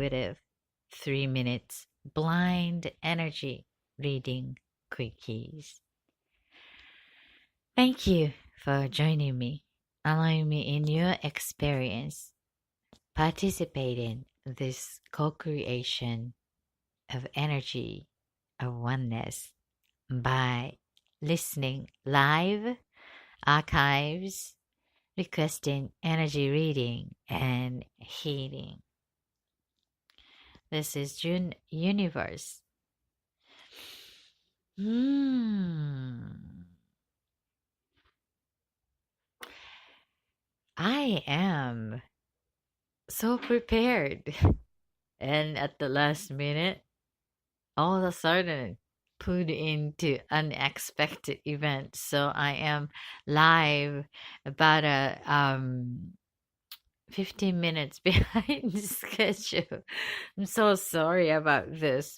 intuitive 3 minutes blind energy reading quickies. Thank you for joining me, allowing me in your experience, participate in this co-creation of energy, of oneness by listening live, archives, requesting energy reading and healing. This is June Universe. I am so prepared. And at the last minute, all of a sudden, put into unexpected event. So I am live about a 15 minutes behind schedule. I'm so sorry about this.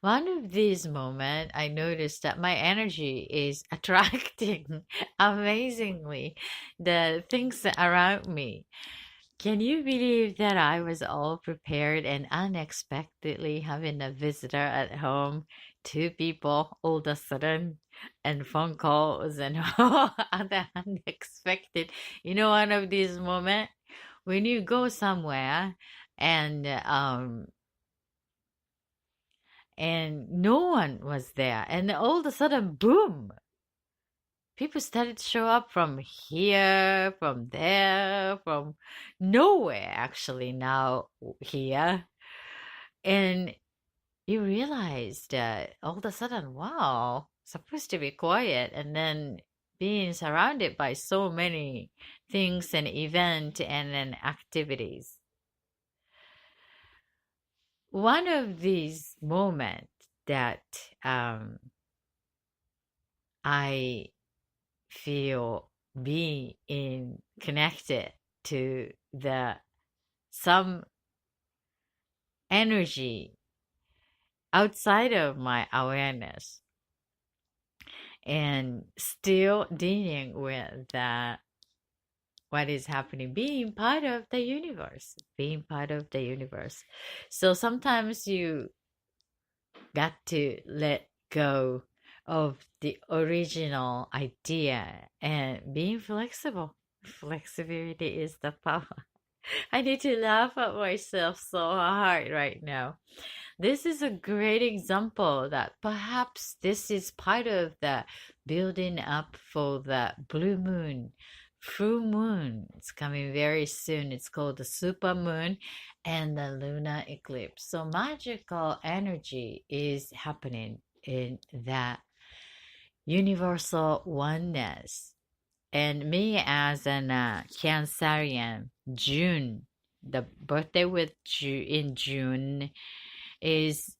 One of these moments, I noticed that my energy is attracting amazingly the things around me. Can you believe that I was all prepared and unexpectedly having a visitor at home? Two people all of a sudden, and phone calls and all other unexpected. One of these moments when you go somewhere and no one was there, and all of a sudden, boom! People started to show up from here, from there, from nowhere, actually, now here. And you realize that all of a sudden, wow, supposed to be quiet. And then being surrounded by so many things and events and then activities. One of these moments that I feel being connected to some energy outside of my awareness, and still dealing with what is happening, being part of the universe. So sometimes you got to let go of the original idea and being flexible. Flexibility is the power. I need to laugh at myself so hard right now. This is a great example that perhaps this is part of the building up for the blue moon, full moon. It's coming very soon. It's called the super moon and the lunar eclipse. So magical energy is happening in that universal oneness. And me as an Cancerian, June, the birthday in June is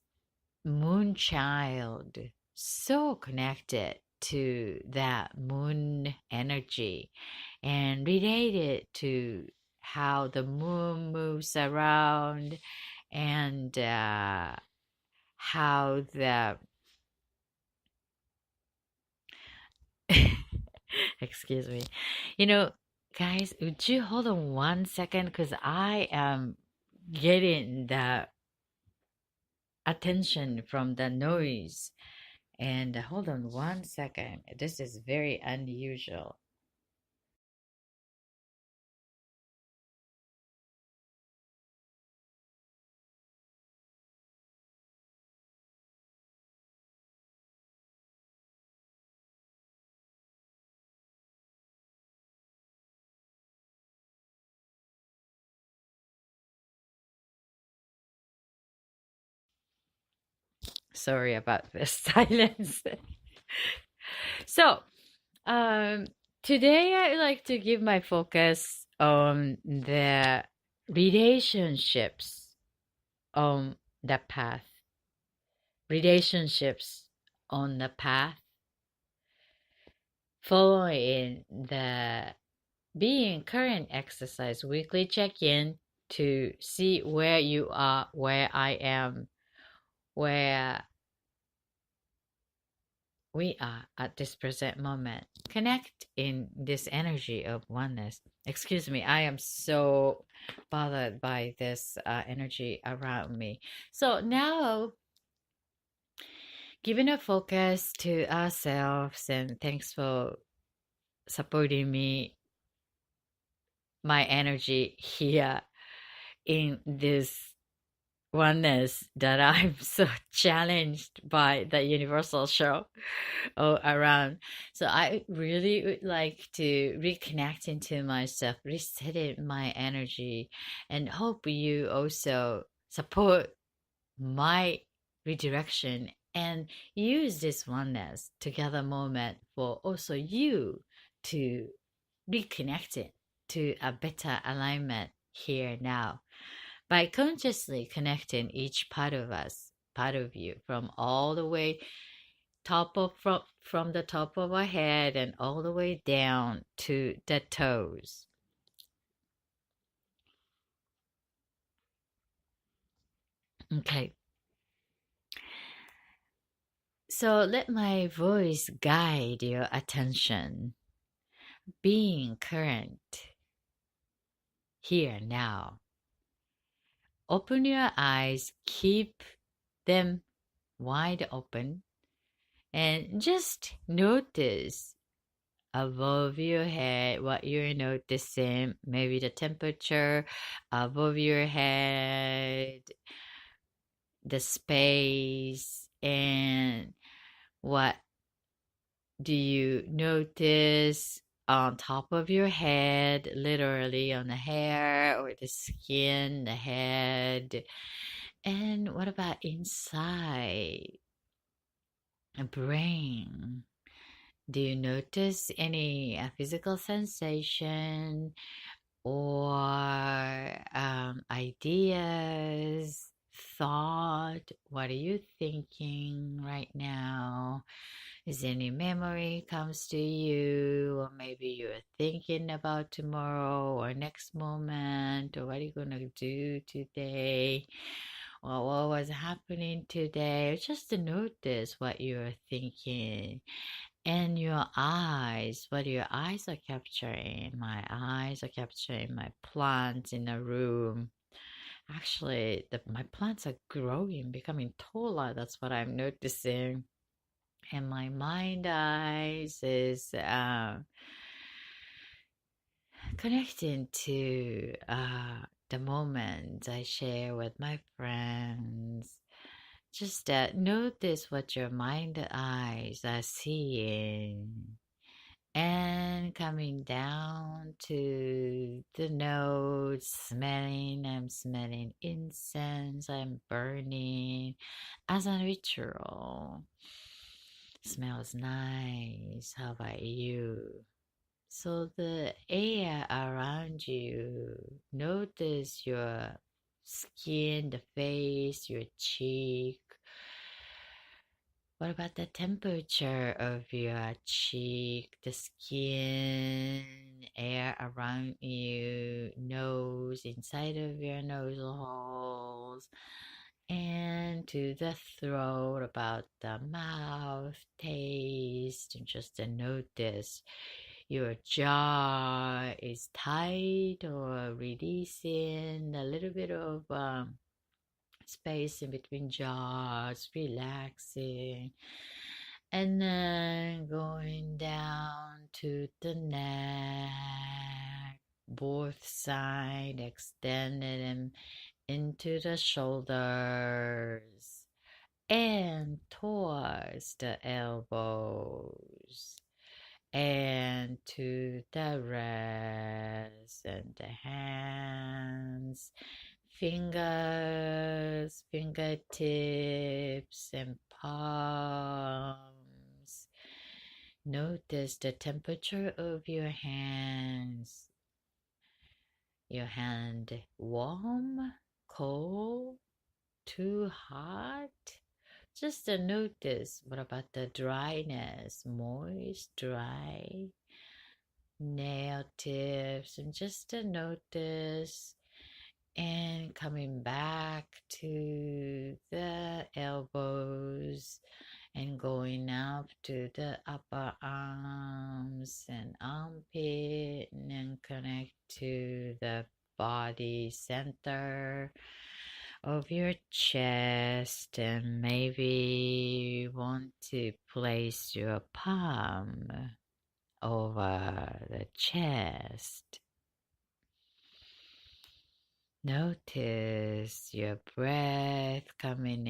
Moonchild. So connected to that moon energy and related to how the moon moves around and how the excuse me. Guys, would you hold on 1 second? Because I am getting the attention from the noise. And hold on 1 second. This is very unusual. Sorry about this silence. So, today I'd like to give my focus on the relationships on the path. Relationships on the path. Following the being current exercise weekly check-in to see where you are, where I am, where we are at this present moment. Connect in this energy of oneness. Excuse me, I am so bothered by this energy around me. So now, giving a focus to ourselves, and thanks for supporting me, my energy here in this oneness that I'm so challenged by the universal show all around. So I really would like to reconnect into myself, reset my energy, and hope you also support my redirection and use this oneness together moment for also you to reconnect it to a better alignment here now by consciously connecting each part of us, part of you, from all the way from the top of our head and all the way down to the toes. Okay. So let my voice guide your attention, being current here now. Open your eyes, keep them wide open, and just notice above your head what you're noticing, maybe the temperature above your head, the space, and what do you notice on top of your head, literally on the hair or the skin, the head. And what about inside the brain? Do you notice any physical sensation or ideas, thought? What are you thinking right now? Is any memory comes to you, or maybe you're thinking about tomorrow or next moment, or what are you gonna do today, or what was happening today? Just to notice what you're thinking. And your eyes, what your eyes are capturing. My eyes are capturing my plants in the room. Actually, my plants are growing, becoming taller. That's what I'm noticing. And my mind eyes is connecting to the moments I share with my friends. Just notice what your mind eyes are seeing. And coming down to the nose, smelling, I'm smelling incense, I'm burning as a ritual. Smells nice. How about you? So the air around you, notice your skin, the face, your cheek. What about the temperature of your cheek, the skin, air around you, nose, inside of your nasal holes, and to the throat, about the mouth, taste, and just to notice your jaw is tight or releasing a little bit of space in between jaws, relaxing. And then going down to the neck, both sides, extending them into the shoulders and towards the elbows and to the wrists and the hands, fingers, fingertips, and palms. Notice the temperature of your hands. Your hand warm, cold, too hot. Just to notice what about the dryness, moist, dry, nail tips, and just to notice and coming back to the elbows and going now up to the upper arms and armpit, and connect to the body center of your chest, and maybe you want to place your palm over the chest. Notice your breath coming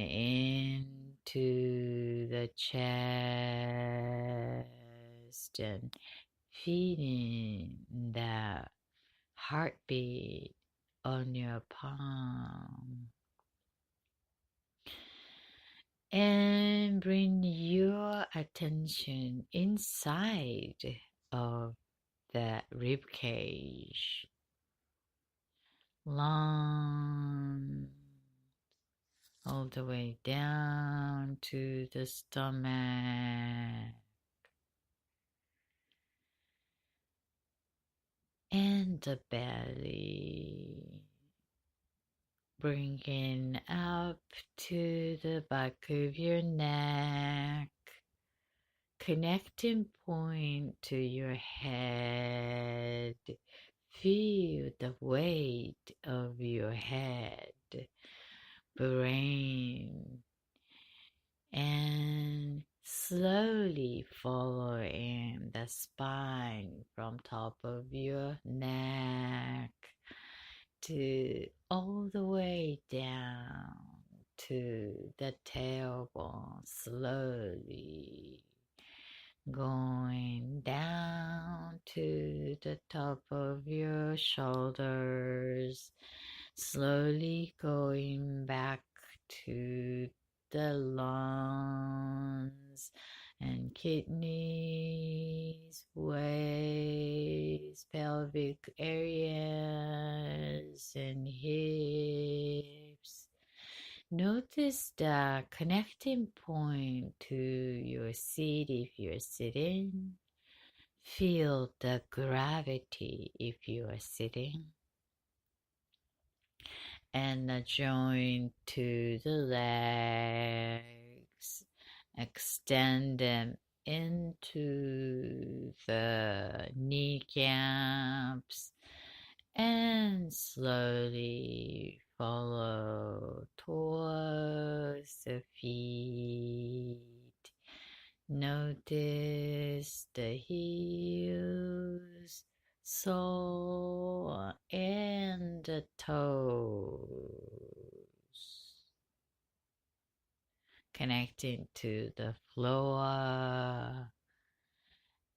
into the chest and feeling that heartbeat on your palm. And bring your attention inside of the rib cage. Long, all the way down to the stomach and the belly. Bringing up to the back of your neck, connecting point to your head. Feel the weight of your head, brain, and slowly following the spine from top of your neck to all the way down to the tailbone, slowly going down to the top of your shoulders, slowly going back to the lungs and kidneys, waist, pelvic areas, and hips. Notice the connecting point to your seat if you're sitting. Feel the gravity if you are sitting. And the joint to the legs. Extend them into the kneecaps and slowly follow towards the feet. Notice the heels, sole, and the toes. Connecting to the floor.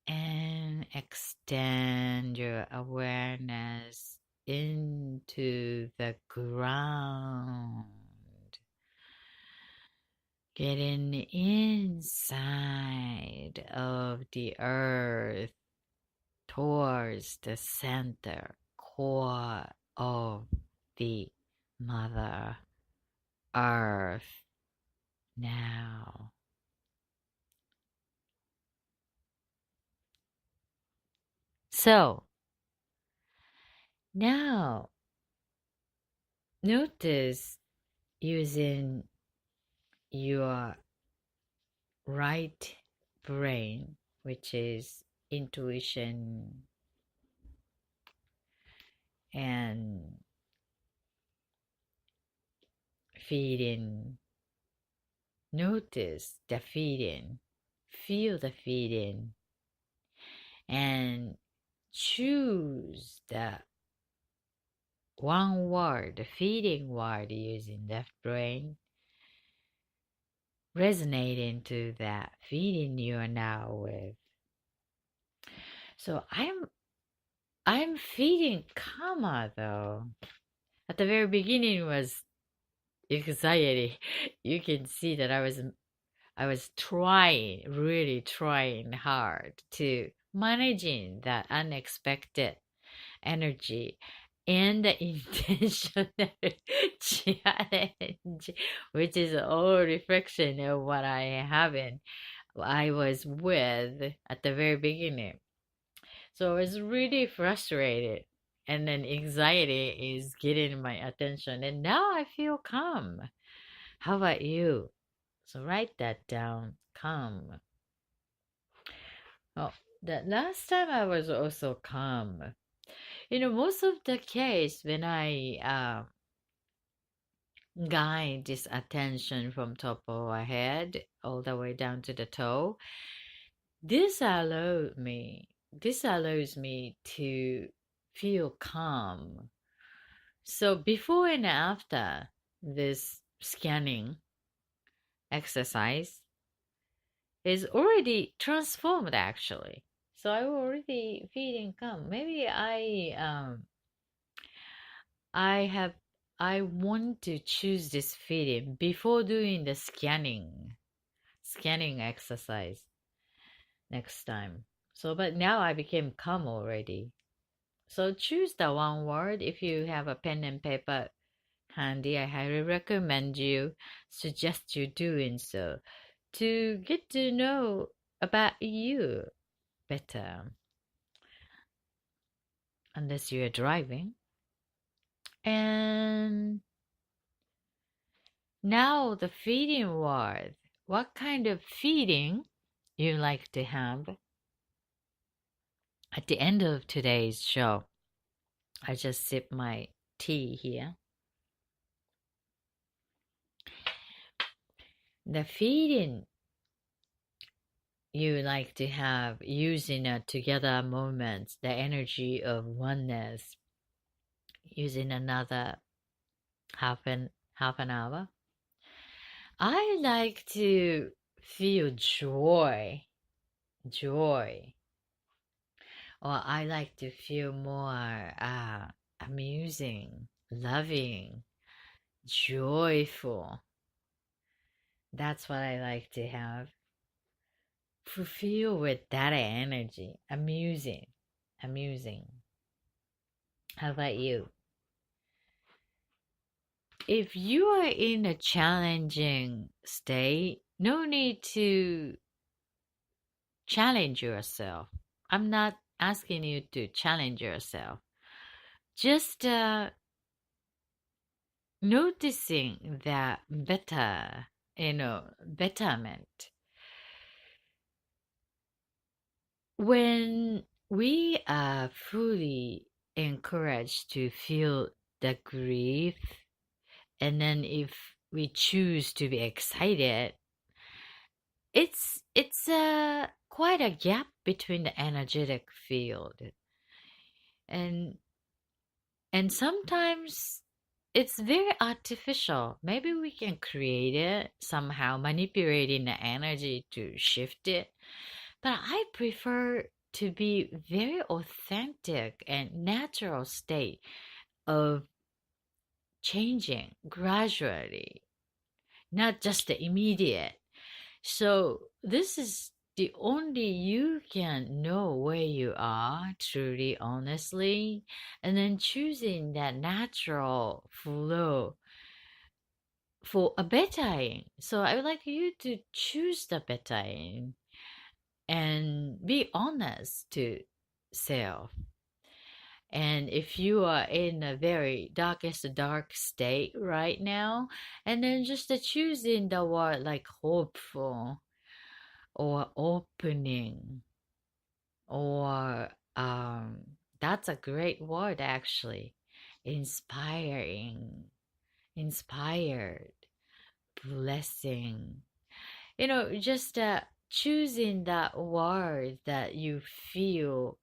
And extend your awareness into the ground. Getting inside of the earth towards the center core of the Mother Earth now. So, now notice using your right brain, which is intuition and feeding. Notice the feeding, feel the feeding, and choose the one word, the feeding word using left brain, resonating to that feeding you are now with. So I'm feeding karma though. At the very beginning was anxiety. You can see that I was trying, really trying hard to managing that unexpected energy and the intentional challenge, which is all reflection of what I was with at the very beginning. So I was really frustrated. And then anxiety is getting my attention. And now I feel calm. How about you? So write that down. Calm. Oh, the last time I was also calm. Most of the case when I guide this attention from top of our head all the way down to the toe, this allows me to feel calm. So before and after this scanning exercise is already transformed actually. So I already feeling calm. Maybe I have I want to choose this feeling before doing the scanning exercise next time. So but now I became calm already. So choose the one word. If you have a pen and paper handy, I highly recommend you suggest you doing so to get to know about you better, unless you're driving. And now the feeding word. What kind of feeding you like to have at the end of today's show? I just sip my tea here. The feeding you like to have using a together moment, the energy of oneness, using another half an hour. I like to feel joy, or I like to feel more amusing, loving, joyful. That's what I like to have. Fulfill with that energy, amusing. How about you? If you are in a challenging state, no need to challenge yourself. I'm not asking you to challenge yourself. Just noticing that betterment. When we are fully encouraged to feel the grief, and then if we choose to be excited, it's quite a gap between the energetic field, and and sometimes it's very artificial. Maybe we can create it somehow, manipulating the energy to shift it. But I prefer to be very authentic and natural state of changing gradually, not just the immediate. So this is the only you can know where you are truly honestly, and then choosing that natural flow for a bettering. So I would like you to choose the bettering and be honest to self. And if you are in a very darkest dark state right now, and then just choosing the word like hopeful or opening or that's a great word actually, inspiring, inspired, blessing, just choosing that word that you feel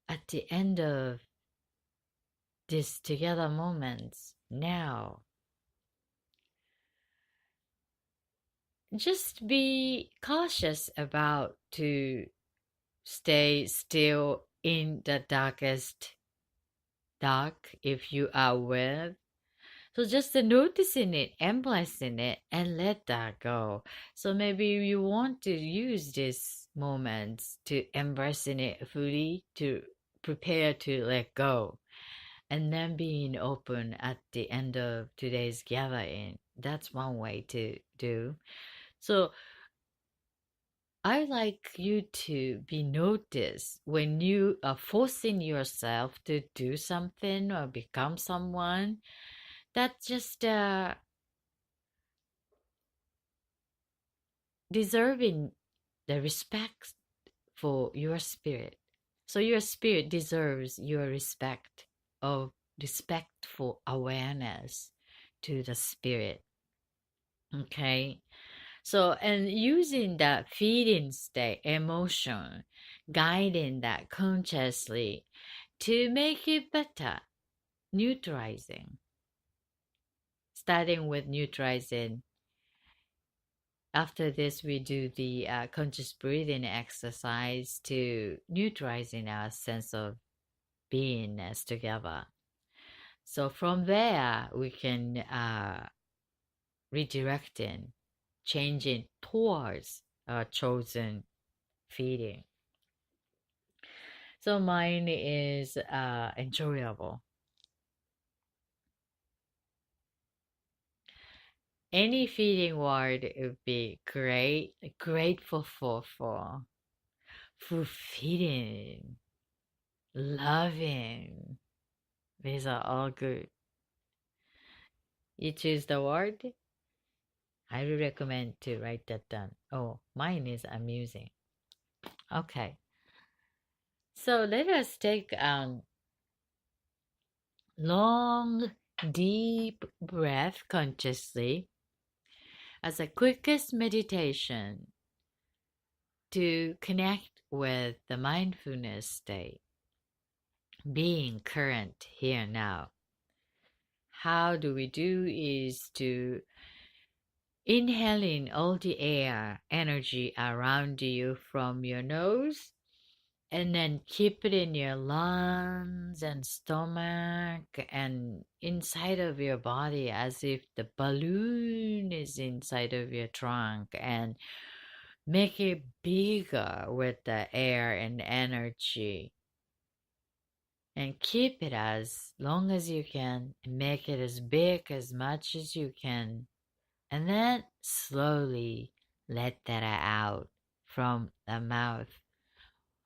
at the end of this together moments now. Just be cautious about to stay still in the darkest dark if you are with. So just noticing it, embracing it, and let that go. So maybe you want to use this moments to embracing it fully, to prepare to let go, and then being open at the end of today's gathering. That's one way to do. So I like you to be noticed when you are forcing yourself to do something or become someone that just deserving the respect for your spirit. So your spirit deserves your of respectful awareness to the spirit. Okay. So, and using that feeling state, emotion, guiding that consciously to make it better, neutralizing. Starting with neutralizing. After this, we do the conscious breathing exercise to neutralizing our sense of beingness together. So from there, we can redirecting, changing towards our chosen feeling. So mine is enjoyable. Any feeling word would be great, grateful for, fulfilling, loving. These are all good. You choose the word. I would recommend to write that down. Oh, mine is amusing. Okay. So let us take long, deep breath consciously as a quickest meditation to connect with the mindfulness state, being current here now. How do we do is to inhaling all the air, energy around you from your nose, and then keep it in your lungs and stomach and inside of your body as if the balloon is inside of your trunk, and make it bigger with the air and energy. And keep it as long as you can, and make it as big as much as you can. And then slowly let that out from the mouth,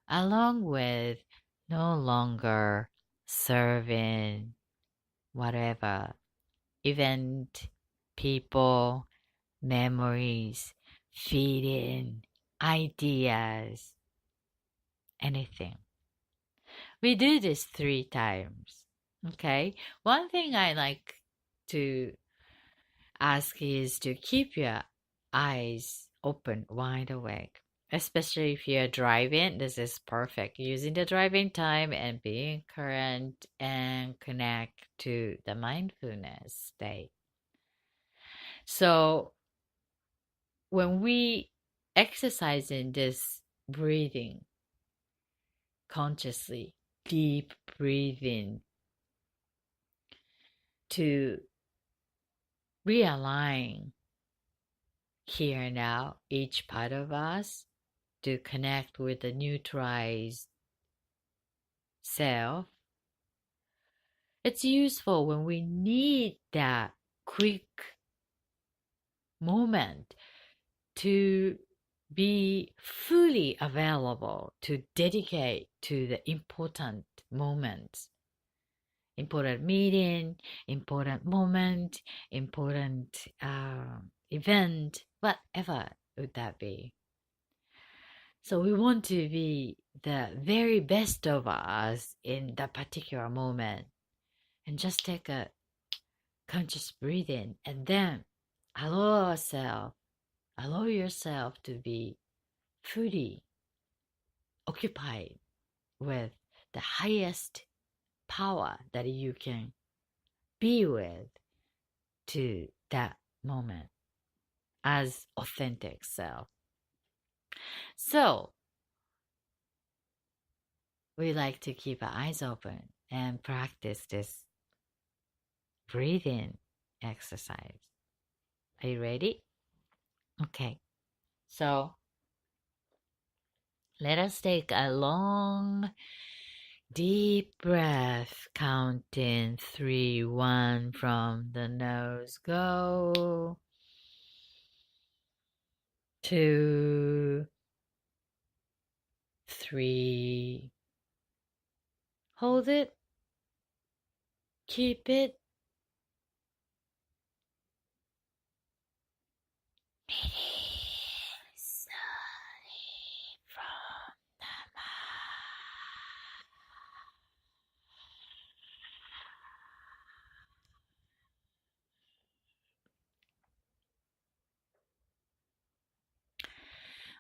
along with no longer serving whatever event, people, memories, feeding, ideas, anything. We do this 3 times. Okay? One thing I like to ask is to keep your eyes open, wide awake. Especially if you're driving, this is perfect. Using the driving time and being current and connect to the mindfulness state. So when we exercise in this breathing consciously, deep breathing to realign here and now each part of us to connect with the neutralized self. It's useful when we need that quick moment to be fully available to dedicate to the important moments, important meeting, important moment, important event, whatever would that be. So we want to be the very best of us in that particular moment, and just take a conscious breathing, and then allow yourself to be fully occupied with the highest power that you can be with to that moment as authentic self. So we like to keep our eyes open and practice this breathing exercise. Are you ready? Okay. So let us take a long, deep breath, counting 3, 1 from the nose. Go. 2, 3. Hold it. Keep it. Release slowly from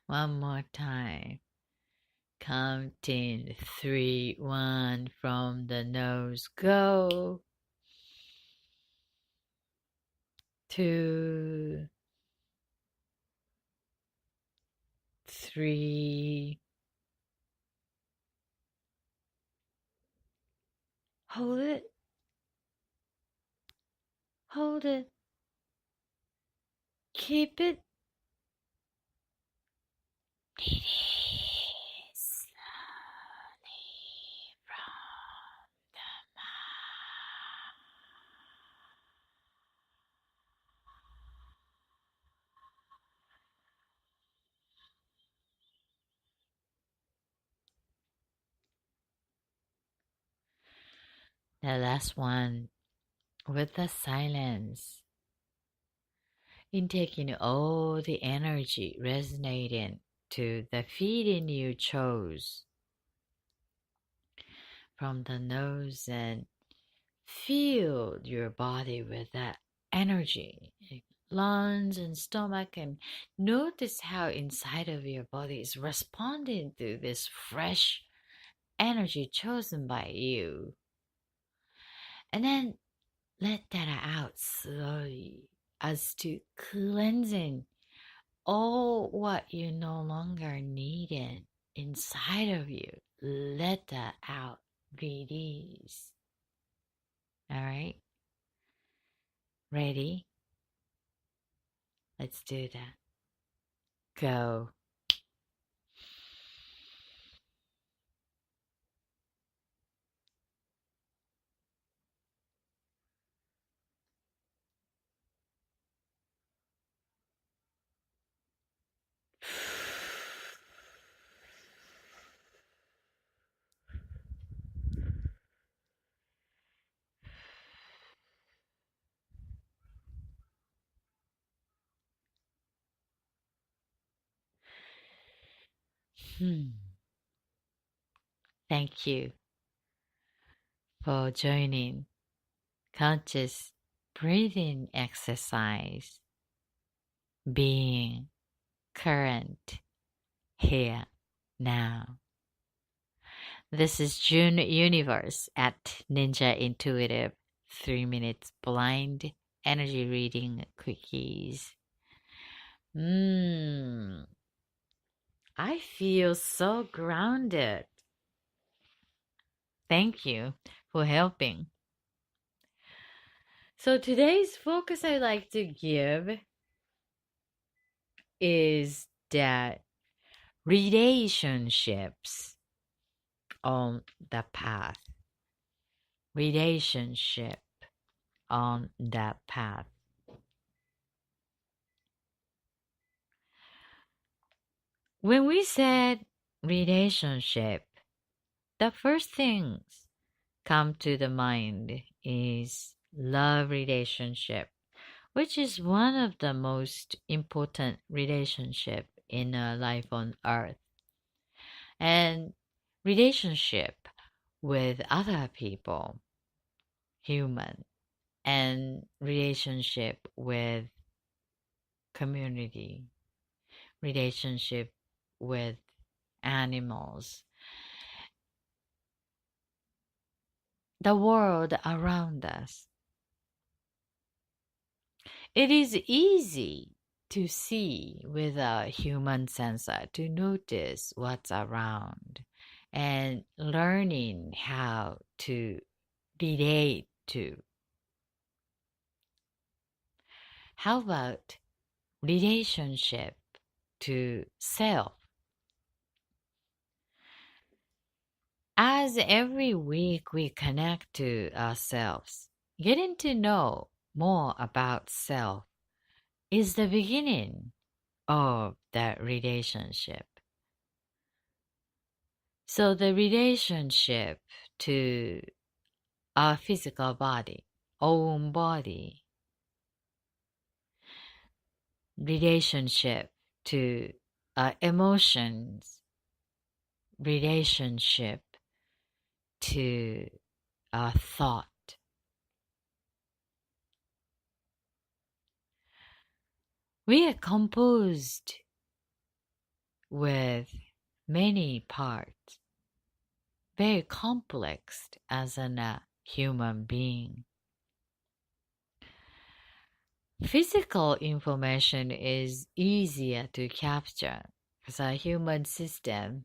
One more time. Counting 3, 1 from the nose. Go. 2, 3. Hold it. Hold it. Keep it. Release slowly from the mouth. The last one with the silence. In taking all the energy resonating to the feeling you chose from the nose and feel your body with that energy, lungs and stomach, and notice how inside of your body is responding to this fresh energy chosen by you. And then let that out slowly as to cleansing all what you no longer needed inside of you. Let that out. Release. All right? Ready? Let's do that. Go. Thank you for joining conscious breathing exercise, being current here now. This is June Universe at Ninja Intuitive 3 minutes blind energy reading quickies. I feel so grounded. Thank you for helping. So today's focus I'd like to give is that relationships on the path. Relationship on that path. When we said relationship, the first things come to the mind is love relationship, which is one of the most important relationship in a life on earth. And relationship with other people, human, and relationship with community, relationship with animals, the world around us. It is easy to see with a human sensor, to notice what's around and learning how to relate to. How about relationship to self? As every week we connect to ourselves, getting to know more about self is the beginning of that relationship. So the relationship to our physical body, own body, relationship to our emotions, relationship to our thought. We are composed with many parts, very complex as a human being. Physical information is easier to capture as a human system.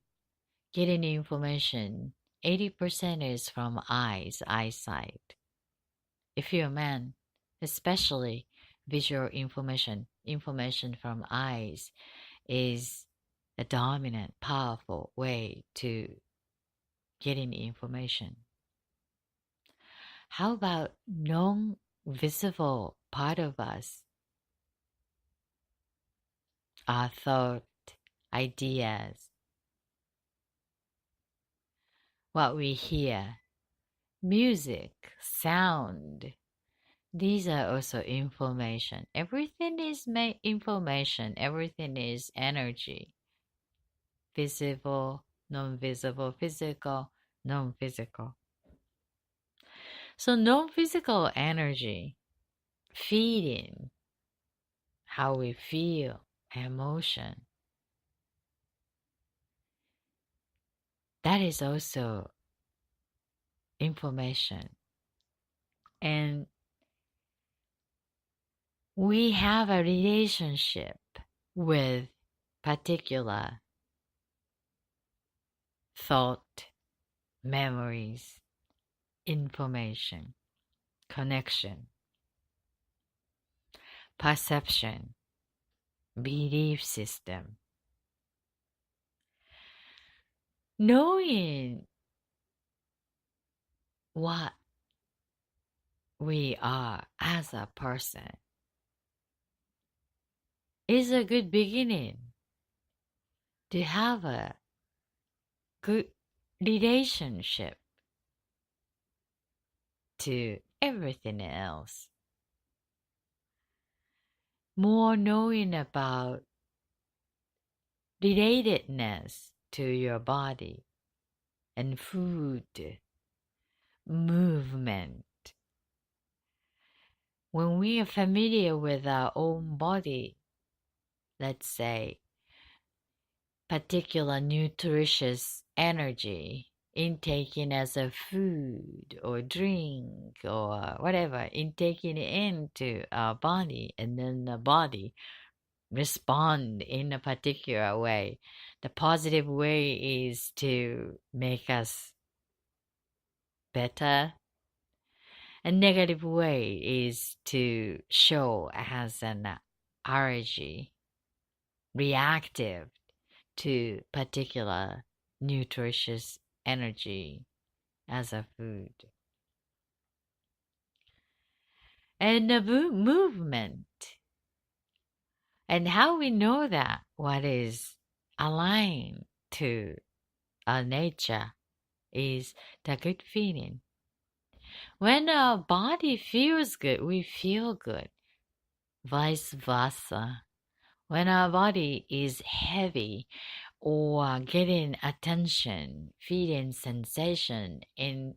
Getting information, 80% is from eyesight. If you're a man, especially visual information from eyes is a dominant, powerful way to getting information. How about non-visible part of us? Our thought, ideas, what we hear, music, sound. These are also information. Everything is information. Everything is energy. Visible, non-visible, physical, non-physical. So non-physical energy, feeding how we feel, emotion. That is also information. And we have a relationship with particular thought, memories, information, connection, perception, belief system. Knowing what we are as a person is a good beginning to have a good relationship to everything else. More knowing about relatedness to your body and food, movement. When we are familiar with our own body, let's say, particular nutritious energy intaking as a food or drink or whatever, intaking it into our body, and then the body respond in a particular way. The positive way is to make us better. A negative way is to show as an allergy, reactive to particular nutritious energy as a food. And the movement. And how we know that what is aligned to our nature is the good feeling. When our body feels good, we feel good. Vice versa. When our body is heavy or getting attention, feeling sensation in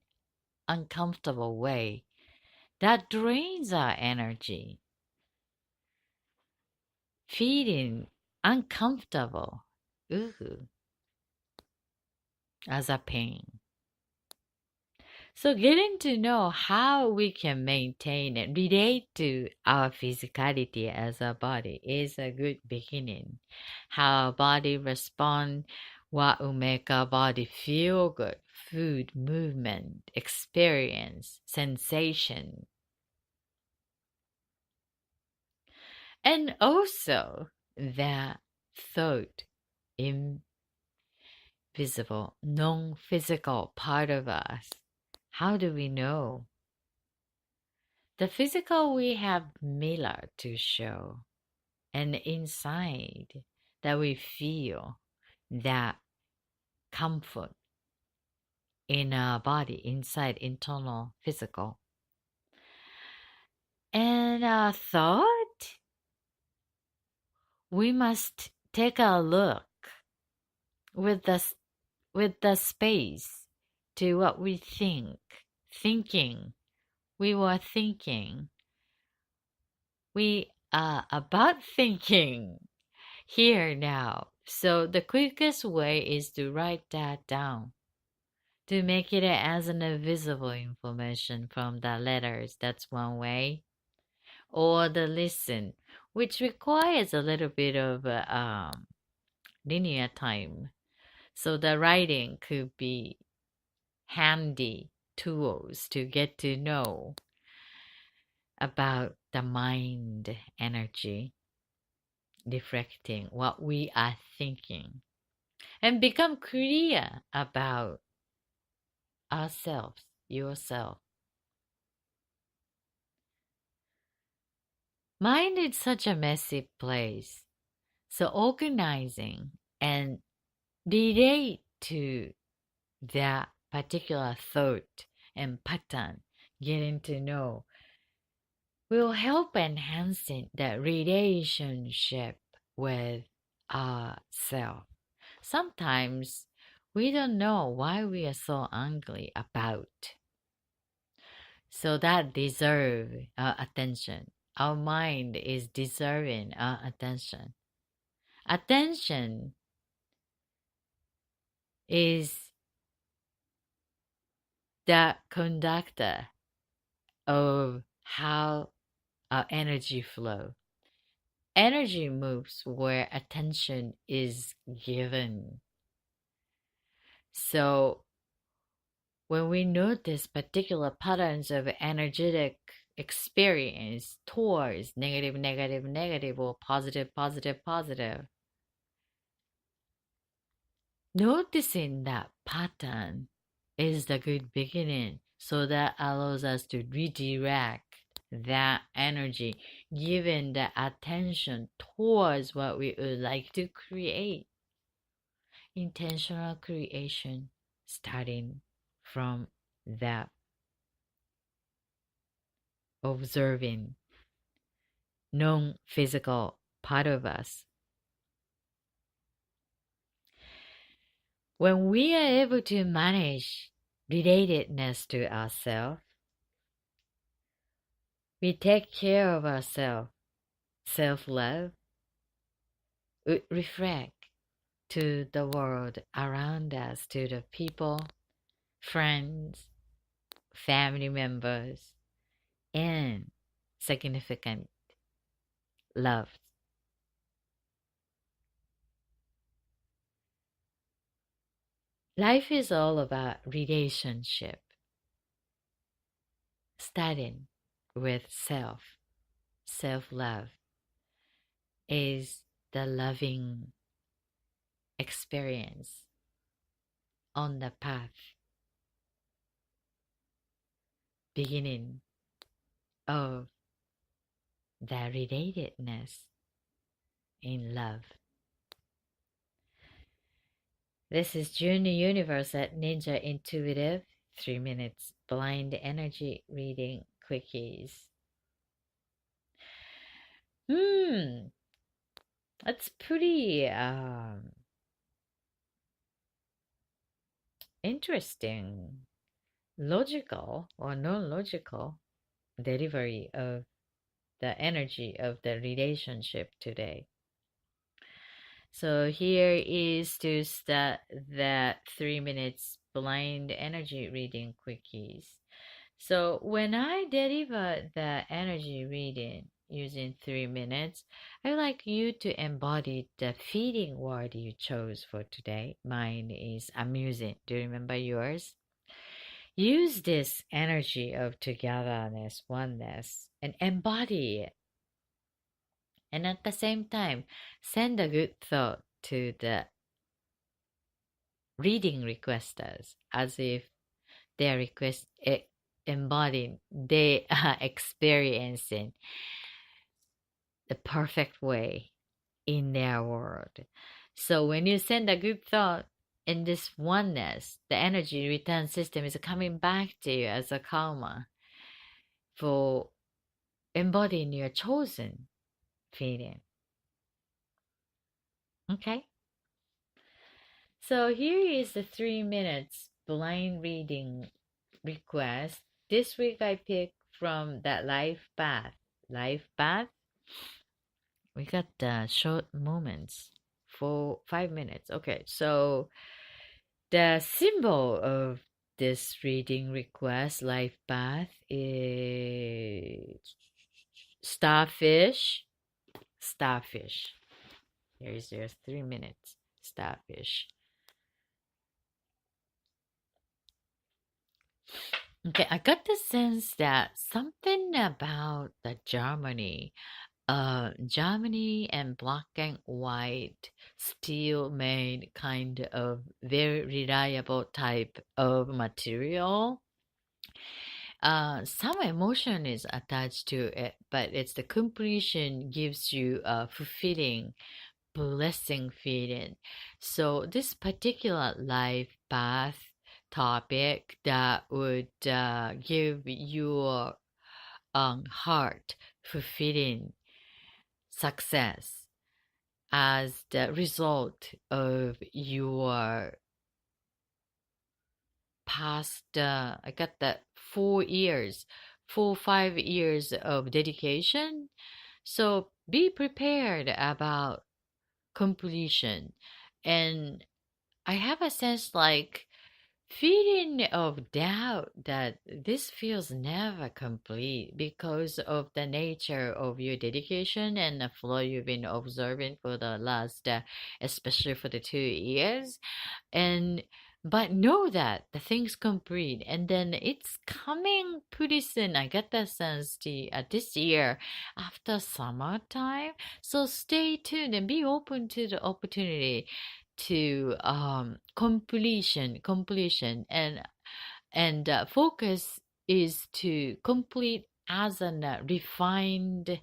uncomfortable way, that drains our energy. Feeling uncomfortable, ooh, as a pain. So getting to know how we can maintain and relate to our physicality as a body is a good beginning. How our body respond, what will make our body feel good, food, movement, experience, sensation. And also that thought, invisible, non-physical part of us. How do we know? The physical we have mirror to show, and inside that we feel that comfort in our body, inside internal physical. And our thought, we must take a look with the space to what we think. Thinking. We were thinking. We are about thinking. here now. So the quickest way is to write that down, to make it as an invisible information from the letters. That's one way. Or the listen, which requires a little bit of linear time. So the writing could be handy tools to get to know about the mind energy, reflecting what we are thinking, and become clear about ourselves, yourself. Mind is such a messy place. So organizing and relate to that particular thought and pattern, getting to know, will help enhancing the relationship with ourselves. Sometimes we don't know why we are so angry about. So that deserve our attention. Our mind is deserving our attention. Attention is the conductor of how our energy flow. Energy moves where attention is given. So when we notice particular patterns of energetic experience towards negative, negative, negative, or positive, positive, positive, noticing that pattern is the good beginning. So that allows us to redirect that energy, giving the attention towards what we would like to create. Intentional creation starting from that observing non-physical part of us. When we are able to manage relatedness to ourselves, we take care of ourselves. Self-love would reflect to the world around us, to the people, friends, family members, and significant love. Life is all about relationship, starting with self. Self-love is the loving experience on the path, beginning of the relatedness in love. This is Junior Universe at Ninja Intuitive, 3 minutes blind energy reading quickies. That's pretty interesting, logical or non-logical delivery of the energy of the relationship today. So here is to start that 3 minutes blind energy reading quickies. So when I deliver the energy reading using 3 minutes, I would like you to embody the feeding word you chose for today. Mine is amusing. Do you remember yours? Use this energy of togetherness, oneness, and embody it. And at the same time, send a good thought to the reading requesters as if their request embodying, they are experiencing the perfect way in their world. So when you send a good thought in this oneness, the energy return system is coming back to you as a karma for embodying your chosen feeling. Okay? So here is the 3 minutes blind reading request. This week I picked from that life path. Life path We got the short moments for 5 minutes. Okay, so the symbol of this reading request life path is starfish. Starfish. Here's your 3 minutes. Starfish. Okay, I got the sense that something about the Germany and black and white steel made kind of very reliable type of material. Some emotion is attached to it, but it's the completion gives you a fulfilling, blessing feeling. So this particular life path topic that would give your heart fulfilling success as the result of your past I got that 4 years 4 5 years of dedication, so be prepared about completion. And I have a sense like feeling of doubt that this feels never complete because of the nature of your dedication and the flow you've been observing for the last especially for the 2 years. And but know that the thing's complete and then it's coming pretty soon. I get that sense this year after summertime. So stay tuned and be open to the opportunity to completion and focus is to complete as an refined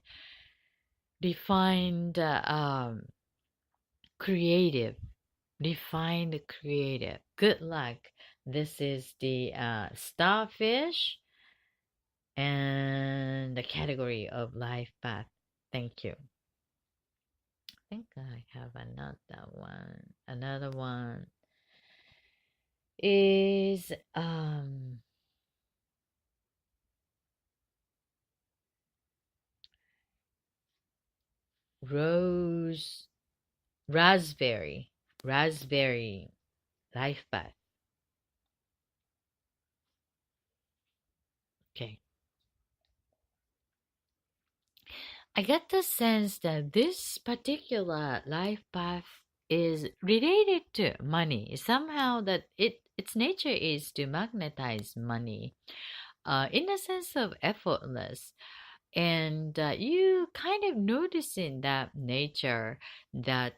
creative creative. Good luck. This is the starfish and the category of life path. Thank you. I think I have another one. Another one is rose raspberry raspberry life path. Okay. I get the sense that this particular life path is related to money. Somehow that its nature is to magnetize money, in a sense of effortless. And you kind of noticing that nature that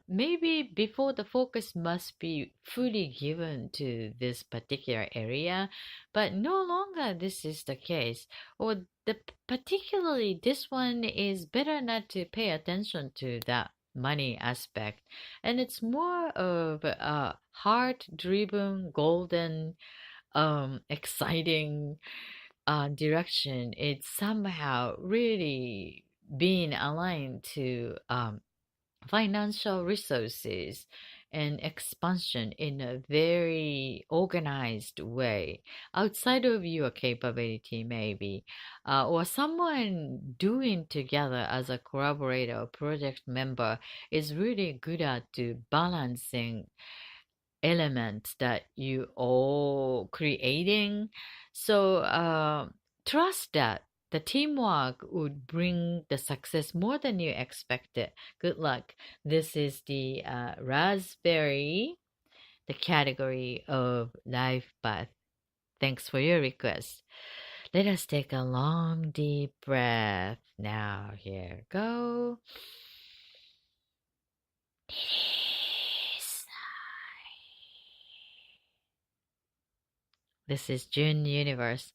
maybe before the focus must be fully given to this particular area, but no longer this is the case, or the particularly this one is better not to pay attention to that money aspect, and it's more of a heart driven golden exciting direction. It's somehow really being aligned to financial resources and expansion in a very organized way outside of your capability maybe, or someone doing together as a collaborator or project member is really good at to balancing elements that you all creating. So trust that the teamwork would bring the success more than you expected. Good luck. This is the raspberry, the category of life path. Thanks for your request. Let us take a long deep breath. Now here go. Release. This is June Universe.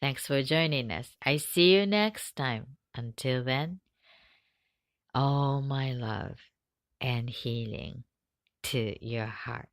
Thanks for joining us. I see you next time. Until then, all my love and healing to your heart.